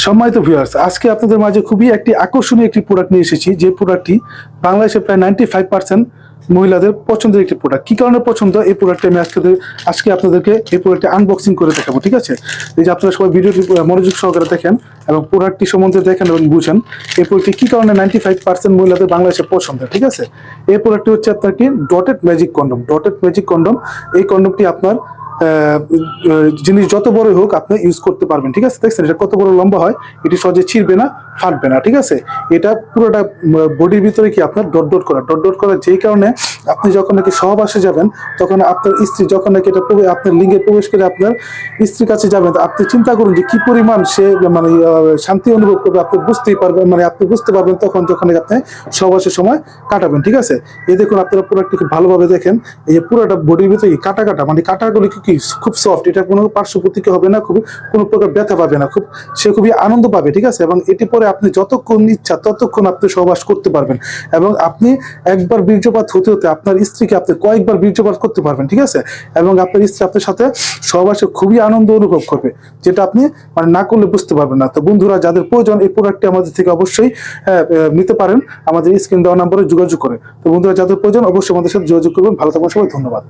সম্মানিত ভিউয়ার্স, আজকে আপনাদের মাঝে খুবই একটি আকর্ষণীয় একটি প্রোডাক্ট নিয়ে এসেছি, যে প্রোডাক্টটি বাংলাদেশে প্রায় 95% মহিলাদের পছন্দের একটি প্রোডাক্ট। কি কারণে পছন্দ এই প্রোডাক্টটি আমি আজকে আপনাদেরকে এই প্রোডাক্টটি আনবক্সিং করে দেখাবো। ঠিক আছে, এই যে আপনারা সবাই ভিডিওটি মনোযোগ সহকারে দেখেন এবং প্রোডাক্টটি সম্বন্ধে দেখেন এবং বুঝেন এই প্রোডাক্টটি কি কারণে 95% মহিলাদের বাংলাদেশে পছন্দ। ঠিক আছে, এই প্রোডাক্টটি হচ্ছে আপনার কি dotted magic condom. Dotted magic condom, এই কন্ডমটি আপনার জিনিস যত বড় হোক আপনি ইউজ করতে পারবেন। ঠিক আছে, দেখছেন এটা কত বড় লম্বা হয়, এটি সহজে ছিঁড়বে না, ফাটবে না। ঠিক আছে, এটা পুরোটা বডির ভিতরে কি আপনার ডট ডট করা, যেই কারণে আপনি যখন নাকি সহবাসে যাবেন তখন আপনার স্ত্রী যখন নাকি এটা আপনার লিঙ্গে প্রবেশ করে আপনার স্ত্রীর কাছে যাবেন, আপনি চিন্তা করুন যে কি পরিমাণ সে মানে শান্তি অনুভব করবে। আপনি বুঝতেই পারবেন, মানে আপনি বুঝতে পারবেন তখন যখন আপনি সহবাসের সময় কাটাবেন। ঠিক আছে, এই দেখুন আপনারা প্রোডাক্টটি খুব ভালোভাবে দেখেন, এই যে পুরোটা বডির ভিতরে কাটা মানে কাটাগুলো কি খুব সফট, এটা কোনো পার্শ্ব প্রতিক্রিয়া হবে না, খুবই কোনো প্রকার ব্যথা পাবে না, সে খুবই আনন্দ পাবে। ঠিক আছে, এবং এটি পরে আপনি যতক্ষণ ইচ্ছা ততক্ষণ আপনি সহবাস করতে পারবেন এবং আপনি একবার বীর্যপাত হতে হতে আপনার স্ত্রীকে আপনি কয়েকবার বীর্যপাত করতে পারবেন। ঠিক আছে, এবং আপনার স্ত্রী আপনার সাথে সহবাসে খুবই আনন্দ অনুভব করবে, যেটা আপনি মানে না করলে বুঝতে পারবেন না। তো বন্ধুরা, যাদের প্রয়োজন এই প্রোডাক্টটি আমাদের থেকে অবশ্যই নিতে পারেন আমাদের স্ক্রিন দেওয়া নম্বরে যোগাযোগ করে। তো বন্ধুরা, যাদের প্রয়োজন অবশ্যই আমাদের সাথে যোগাযোগ করবেন। ভালো থাকবেন সবাই, ধন্যবাদ।